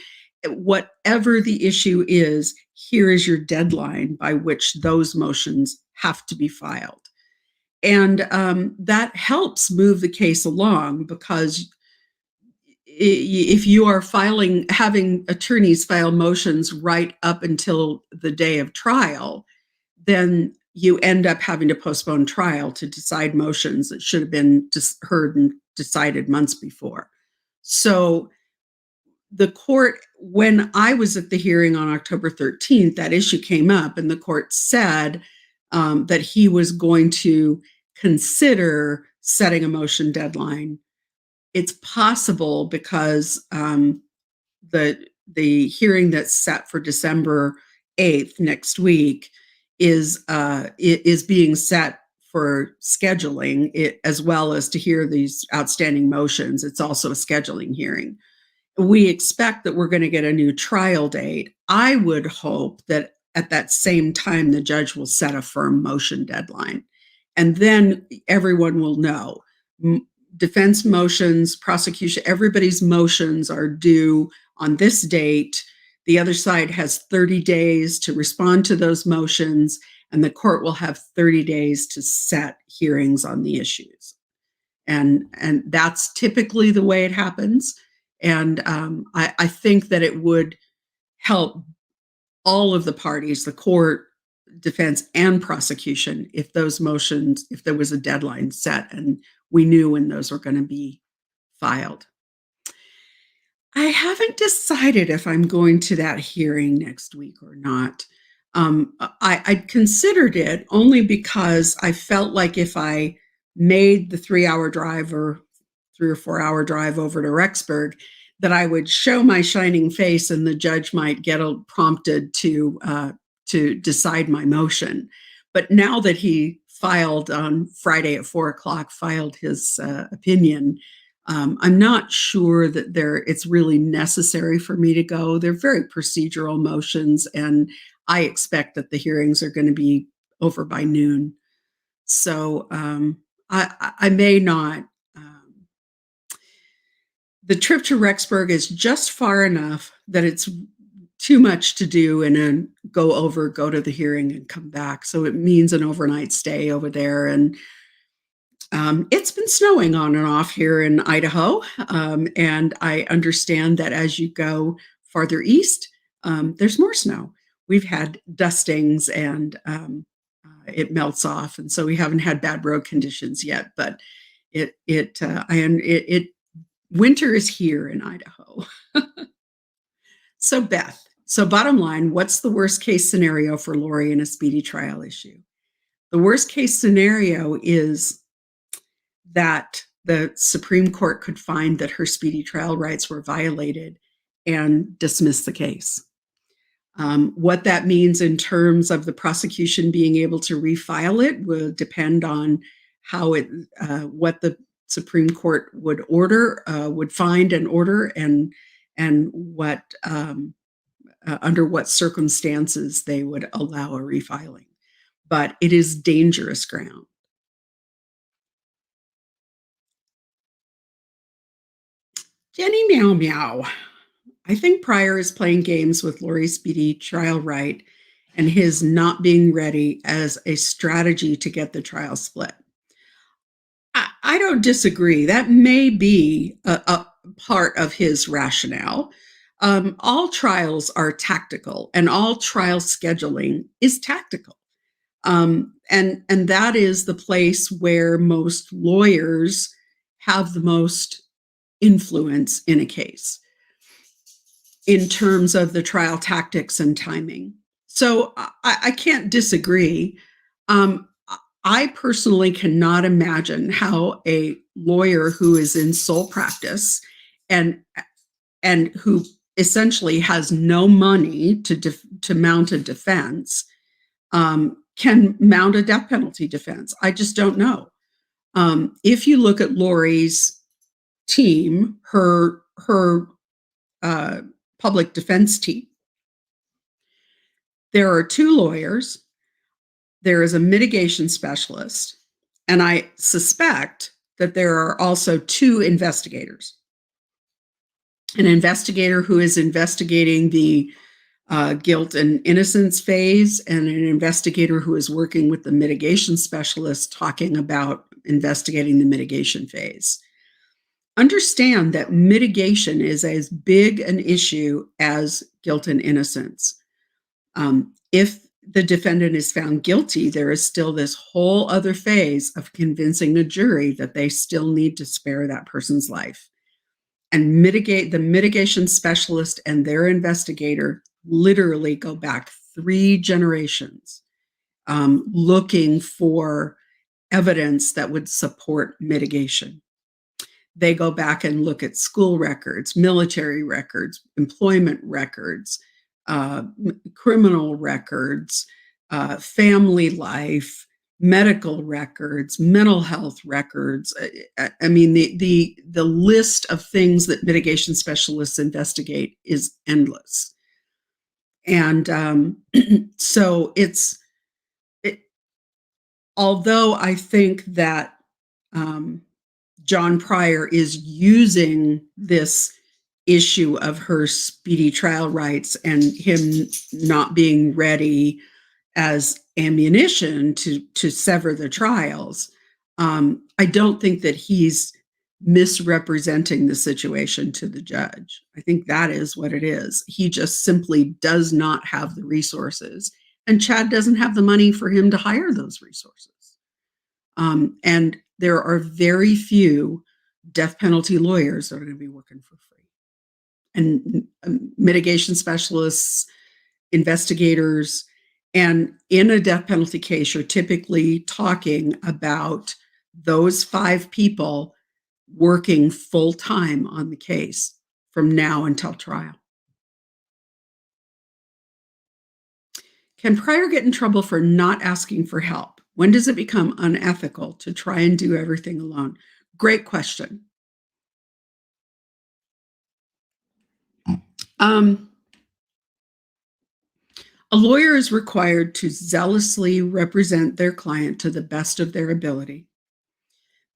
whatever the issue is, here is your deadline by which those motions have to be filed. And that helps move the case along, because if you are having attorneys file motions right up until the day of trial, then you end up having to postpone trial to decide motions that should have been heard and decided months before. So the court, when I was at the hearing on October 13th, that issue came up, and the court said that he was going to consider setting a motion deadline. It's possible because the hearing that's set for December 8th next week is being set for scheduling, as well as to hear these outstanding motions. It's also a scheduling hearing. We expect that we're going to get a new trial date. I would hope that at that same time, the judge will set a firm motion deadline. And then everyone will know. Defense motions, prosecution, everybody's motions are due on this date. The other side has 30 days to respond to those motions, and the court will have 30 days to set hearings on the issues. And that's typically the way it happens. And I think that it would help all of the parties, the court, defense, and prosecution, if those motions, if there was a deadline set and we knew when those were going to be filed. I haven't decided if I'm going to that hearing next week or not. I considered it only because I felt like if I made the 3-hour drive or 3 or 4-hour drive over to Rexburg, that I would show my shining face and the judge might get prompted to decide my motion. But now that he filed on Friday at 4:00, filed his opinion, I'm not sure that it's really necessary for me to go. They're very procedural motions, and I expect that the hearings are going to be over by noon. So I may not. The trip to Rexburg is just far enough that it's too much to do and then go to the hearing and come back. So it means an overnight stay over there. And it's been snowing on and off here in Idaho. And I understand that as you go farther east, there's more snow. We've had dustings and it melts off. And so we haven't had bad road conditions yet, but winter is here in Idaho. So Beth, bottom line, what's the worst case scenario for Lori in a speedy trial issue? The worst case scenario is that the Supreme Court could find that her speedy trial rights were violated and dismiss the case. What that means in terms of the prosecution being able to refile it will depend on what the Supreme Court would find and order, and what under what circumstances they would allow a refiling. But it is dangerous ground. Jenny Meow Meow. I think Pryor is playing games with Lori's speedy trial right and his not being ready as a strategy to get the trial split. I don't disagree. That may be a part of his rationale. All trials are tactical, and all trial scheduling is tactical. And that is the place where most lawyers have the most influence in a case in terms of the trial tactics and timing. So I can't disagree. I personally cannot imagine how a lawyer who is in sole practice and who essentially has no money to mount a defense can mount a death penalty defense. I just don't know. If you look at Lori's team, her public defense team, there are 2 lawyers. There is a mitigation specialist, and I suspect that there are also 2 investigators. An investigator who is investigating the guilt and innocence phase, and an investigator who is working with the mitigation specialist talking about investigating the mitigation phase. Understand that mitigation is as big an issue as guilt and innocence. If the defendant is found guilty, there is still this whole other phase of convincing a jury that they still need to spare that person's life. And the mitigation specialist and their investigator literally go back 3 generations looking for evidence that would support mitigation. They go back and look at school records, military records, employment records, criminal records, family life, medical records, mental health records. I mean, the list of things that mitigation specialists investigate is endless. And so although I think that John Pryor is using this issue of her speedy trial rights and him not being ready as ammunition to sever the trials, I don't think that he's misrepresenting the situation to the judge. I think that is what it is. He just simply does not have the resources, and Chad doesn't have the money for him to hire those resources. And there are very few death penalty lawyers that are going to be working for free. And mitigation specialists, investigators, and in a death penalty case, you're typically talking about those 5 people working full time on the case from now until trial. Can Pryor get in trouble for not asking for help? When does it become unethical to try and do everything alone? Great question. A lawyer is required to zealously represent their client to the best of their ability.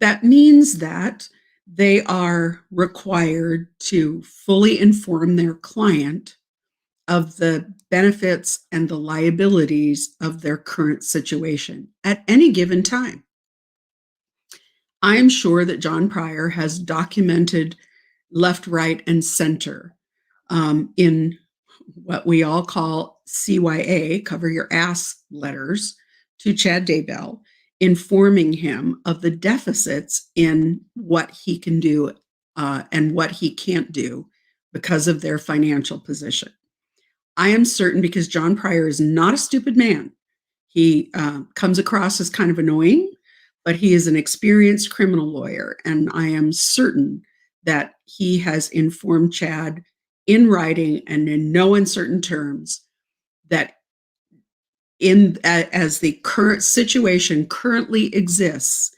That means that they are required to fully inform their client of the benefits and the liabilities of their current situation at any given time. I am sure that John Pryor has documented left, right, and center in what we all call CYA, cover your ass letters, to Chad Daybell, informing him of the deficits in what he can do and what he can't do because of their financial position. I am certain, because John Pryor is not a stupid man. He comes across as kind of annoying, but he is an experienced criminal lawyer, and I am certain that he has informed Chad in writing and in no uncertain terms that as the current situation currently exists,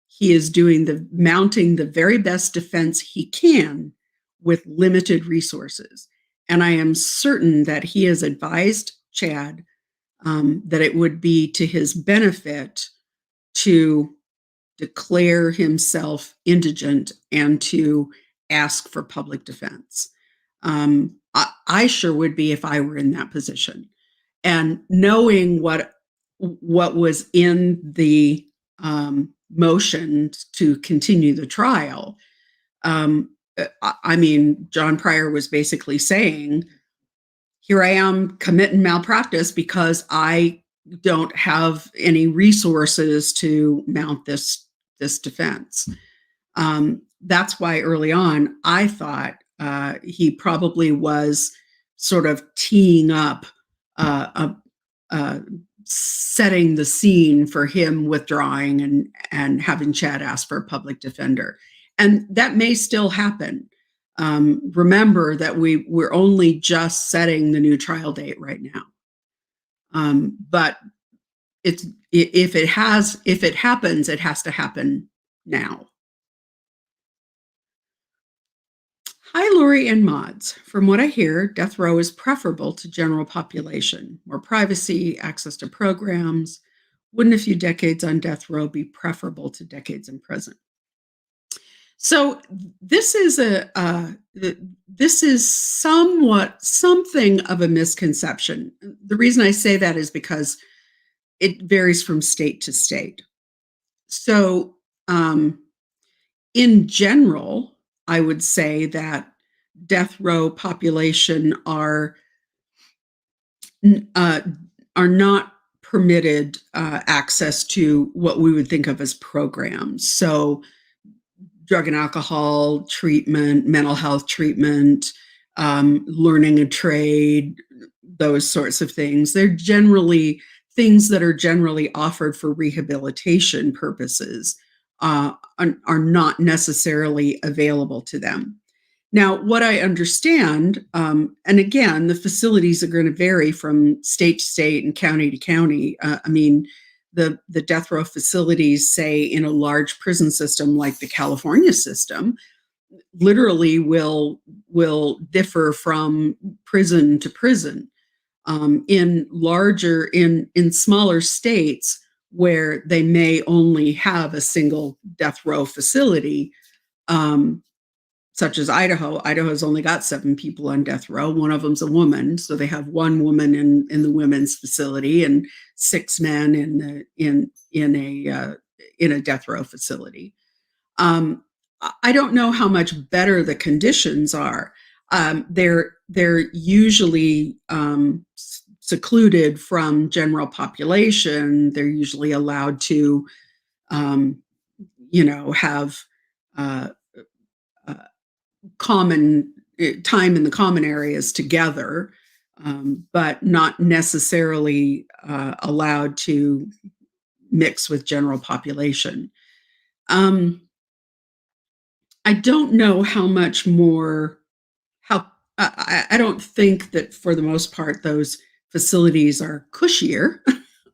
he is mounting the very best defense he can with limited resources. And I am certain that he has advised Chad that it would be to his benefit to declare himself indigent and to ask for public defense. I sure would be if I were in that position. And knowing what was in the motion to continue the trial, I mean, John Pryor was basically saying, here I am committing malpractice because I don't have any resources to mount this defense. That's why early on I thought he probably was sort of teeing up, setting the scene for him withdrawing and having Chad ask for a public defender. And that may still happen. Remember that we're only just setting the new trial date right now. But if it happens, it has to happen now. Hi, Lori and mods. From what I hear, death row is preferable to general population. More privacy, access to programs. Wouldn't a few decades on death row be preferable to decades in prison? So this is somewhat something of a misconception. The reason I say that is because it varies from state to state. So in general, I would say that death row population are not permitted access to what we would think of as programs. So drug and alcohol treatment, mental health treatment, learning a trade, those sorts of things. They're generally things that are generally offered for rehabilitation purposes, are not necessarily available to them. Now, what I understand, and again, the facilities are going to vary from state to state and county to county. I mean, the death row facilities, say in a large prison system like the California system, literally will differ from prison to prison. in smaller states where they may only have a single death row facility, um, such as Idaho. Idaho's only got 7 people on death row. One of them's a woman, so they have 1 woman in the women's facility and 6 men in a death row facility. Um, I don't know how much better the conditions are. They're usually secluded from general population. They're usually allowed to, um, have uh, uh, common time in the common areas together, but not necessarily allowed to mix with general population. Um, I don't know how much more, how, I don't think that for the most part, those facilities are cushier.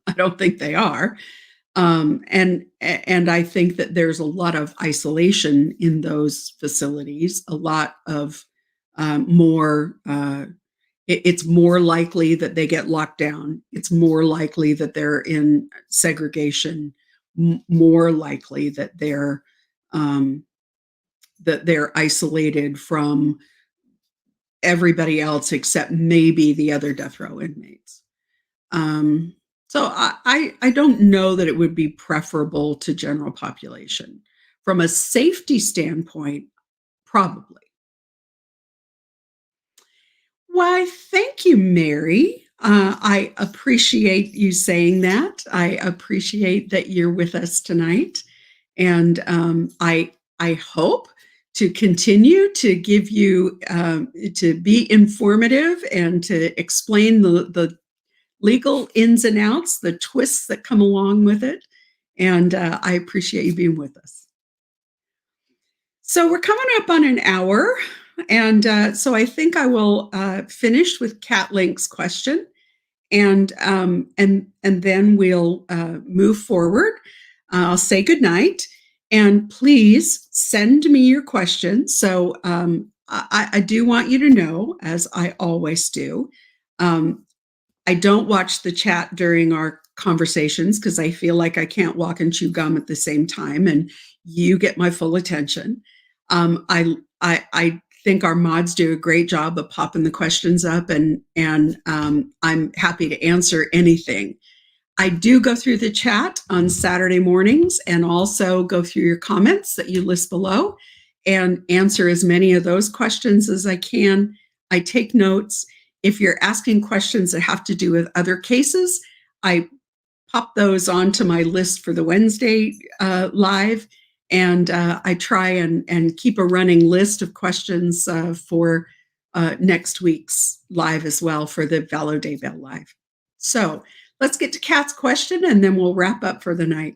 I don't think they are. And I think that there's a lot of isolation in those facilities, a lot of more, it's more likely that they get locked down. It's more likely that they're in segregation, more likely um, that they're isolated from everybody else except maybe the other death row inmates. Um, so I don't know that it would be preferable to general population. From a safety standpoint, probably. Why, thank you, Mary. I appreciate you saying that. I appreciate that you're with us tonight. And I hope to continue to give you, to be informative and to explain the legal ins and outs, the twists that come along with it. And I appreciate you being with us. So we're coming up on an hour. And so I think I will finish with Cat Link's question, and then we'll move forward. I'll say goodnight, and please send me your questions. So I do want you to know, as I always do, I don't watch the chat during our conversations because I feel like I can't walk and chew gum at the same time, and you get my full attention. I think our mods do a great job of popping the questions up, and I'm happy to answer anything. I do go through the chat on Saturday mornings and also go through your comments that you list below and answer as many of those questions as I can. I take notes. If you're asking questions that have to do with other cases, I pop those onto my list for the Wednesday live. And I try and keep a running list of questions for next week's live as well for the Vallow Daybell Live. So let's get to Kat's question and then we'll wrap up for the night.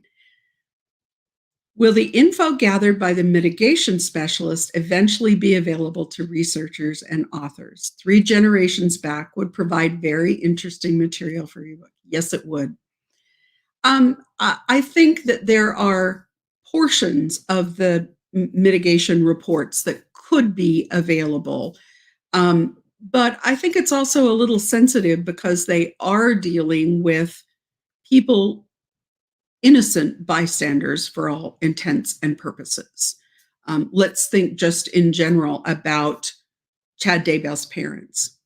Will the info gathered by the mitigation specialist eventually be available to researchers and authors? 3 generations back would provide very interesting material for your book. Yes, it would. I think that there are portions of the mitigation reports that could be available. But I think it's also a little sensitive because they are dealing with people, innocent bystanders for all intents and purposes. Let's think just in general about Chad Daybell's parents.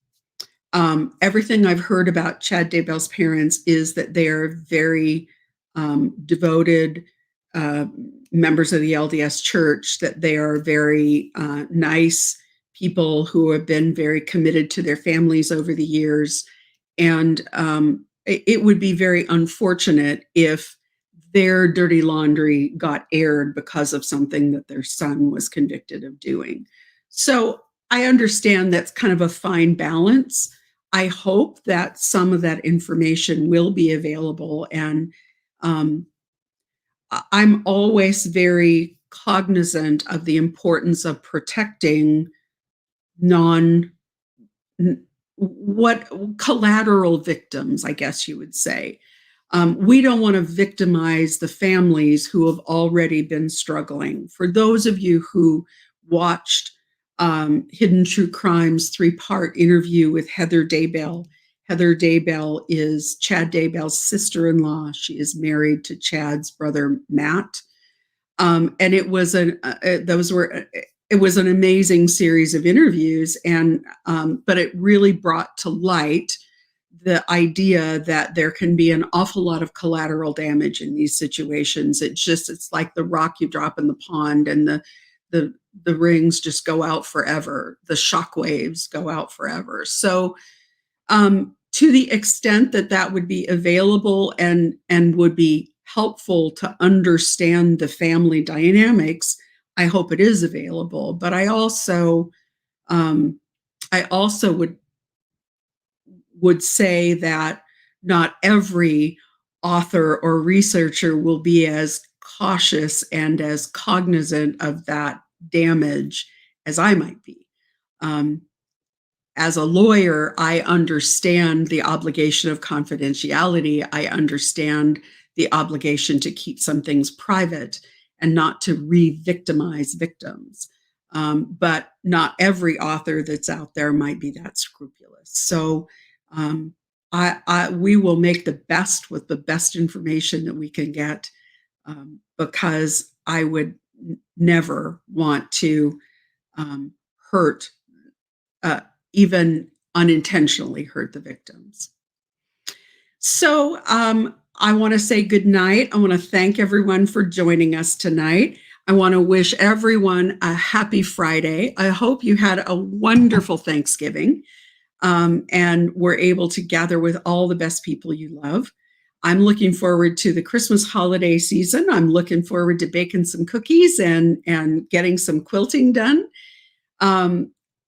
Everything I've heard about Chad Daybell's parents is that they're very devoted members of the LDS Church, that they are very nice people who have been very committed to their families over the years. And it would be very unfortunate if their dirty laundry got aired because of something that their son was convicted of doing. So I understand that's kind of a fine balance. I hope that some of that information will be available. And I'm always very cognizant of the importance of protecting what collateral victims, I guess you would say. We don't want to victimize the families who have already been struggling. For those of you who watched Hidden True Crimes 3-part interview with Heather Daybell Heather Daybell is Chad Daybell's sister-in-law. She is married to Chad's brother, Matt. And it was it was an amazing series of interviews, and but it really brought to light the idea that there can be an awful lot of collateral damage in these situations. It's like the rock you drop in the pond, and the rings just go out forever. The shock waves go out forever. So to the extent that that would be available and would be helpful to understand the family dynamics, I hope it is available. But I also would say that not every author or researcher will be as cautious and as cognizant of that damage as I might be. As a lawyer, I understand the obligation of confidentiality. I understand the obligation to keep some things private and not to re-victimize victims. But not every author that's out there might be that scrupulous. So we will make the best with the best information that we can get, because I would never want to hurt, even unintentionally hurt the victims. So I want to say good night. I want to thank everyone for joining us tonight. I want to wish everyone a happy Friday. I hope you had a wonderful Thanksgiving, and were able to gather with all the best people you love. I'm looking forward to the Christmas holiday season. I'm looking forward to baking some cookies and getting some quilting done.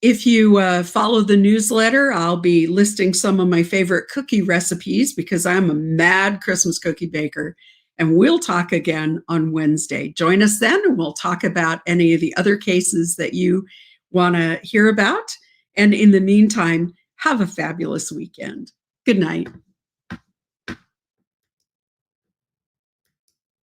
If you follow the newsletter, I'll be listing some of my favorite cookie recipes because I'm a mad Christmas cookie baker. And we'll talk again on Wednesday. Join us then, and we'll talk about any of the other cases that you want to hear about. And in the meantime, have a fabulous weekend. Good night.